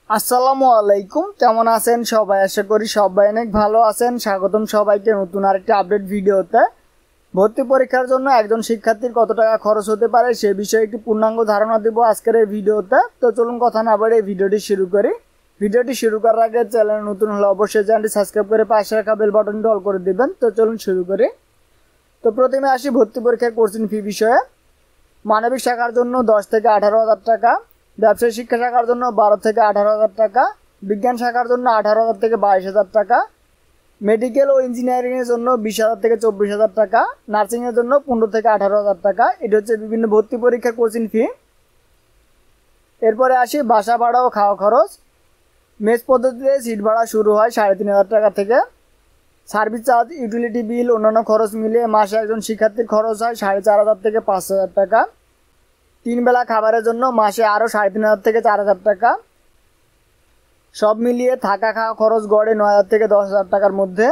আসসালামু আলাইকুম, কেমন আছেন সবাই? আশা করি সবাই অনেক ভালো আছেন। স্বাগতম সবাইকে নতুন আরেকটি আপডেট ভিডিওতে। ভর্তি পরীক্ষার জন্য একজন শিক্ষার্থীর কত টাকা খরচ হতে পারে সে বিষয়ে একটি পূর্ণাঙ্গ ধারণা দেব আজকের এই ভিডিওতে। তো চলুন কথা না বাড়িয়ে ভিডিওটি শুরু করি। ভিডিওটি শুরু করার আগে চ্যানেল নতুন হলে অবশ্যই চ্যানেলটি সাবস্ক্রাইব করে পাশে রাখা বেল বাটনটি অল করে দিবেন। তো চলুন শুরু করি। তো প্রথমে আসি ভর্তি পরীক্ষার কোচিং ফি বিষয়ে। মানবিক শাখার জন্য 10 থেকে 18,000 টাকা, ব্যবসায়ী শিক্ষা শাখার জন্য 12 থেকে 18,000 টাকা, বিজ্ঞান শাখার জন্য 18,000 থেকে 22,000 টাকা, মেডিকেল ও ইঞ্জিনিয়ারিংয়ের জন্য 20,000 থেকে 24,000 টাকা, নার্সিংয়ের জন্য 15 থেকে 18,000 টাকা। এটি হচ্ছে বিভিন্ন ভর্তি পরীক্ষার কোচিং ফি। এরপরে আসি বাসা ভাড়া ও খাওয়া খরচ। মেস পদ্ধতিতে সিট ভাড়া শুরু হয় 3,500 টাকা থেকে। সার্ভিস চার্জ, ইউটিলিটি বিল, অন্যান্য খরচ মিলিয়ে মাসে একজন শিক্ষার্থীর খরচ হয় 4,500 থেকে 5,000 টাকা। 3 বেলা খাবারের জন্য মাসে আরও 3,500 থেকে 4,000 টাকা। সব মিলিয়ে থাকা খাওয়া খরচ গড়ে 9,000 থেকে 10,000 টাকার মধ্যে।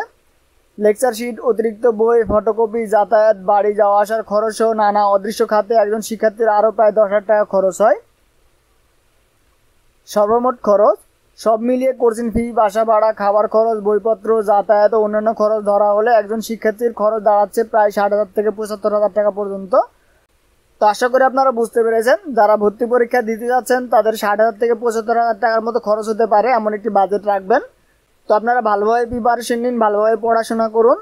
লেকচার শিট, অতিরিক্ত বই, ফটোকপি, যাতায়াত, বাড়ি যাওয়া আসার খরচ সহ নানা অদৃশ্য খাতে একজন শিক্ষার্থীর আরও প্রায় 10,000 টাকা খরচ হয়। সর্বমোট খরচ সব মিলিয়ে কোচিং ফি, বাসা ভাড়া, খাবার খরচ, বইপত্র, যাতায়াত ও অন্যান্য খরচ ধরা হলে একজন শিক্ষার্থীর খরচ দাঁড়াচ্ছে প্রায় 60,000 থেকে 75,000 টাকা পর্যন্ত। তো আশা করি আপনারা বুঝতে পেরেছেন, যারা ভর্তি পরীক্ষা দিতে যাচ্ছেন তাদের 60,000 থেকে 75,000 টাকার মতো খরচ হতে পারে এমন একটি বাজেট রাখবেন। তো আপনারা ভালোভাবে প্রিপারেশন নিন, ভালোভাবে পড়াশোনা করুন।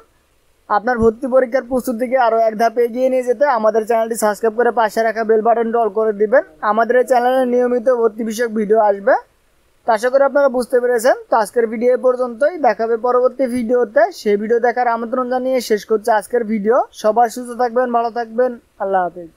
আপনার ভর্তি পরীক্ষার প্রস্তুতিকে আরও এক ধাপ এগিয়ে নিয়ে যেতে আমাদের চ্যানেলটি সাবস্ক্রাইব করে পাশে রাখা বেল বাটনটি অল করে দিবেন। আমাদের এই চ্যানেলে নিয়মিত ভর্তি বিষয়ক ভিডিও আসবে। তো আশা করি আপনারা বুঝতে পেরেছেন। তো আজকের ভিডিও পর্যন্তই, দেখা হবে পরবর্তী ভিডিওতে। সেই ভিডিও দেখার আমন্ত্রণ জানিয়ে শেষ করছে আজকের ভিডিও। সবাই সুস্থ থাকবেন, ভালো থাকবেন। আল্লাহ হাফেজ।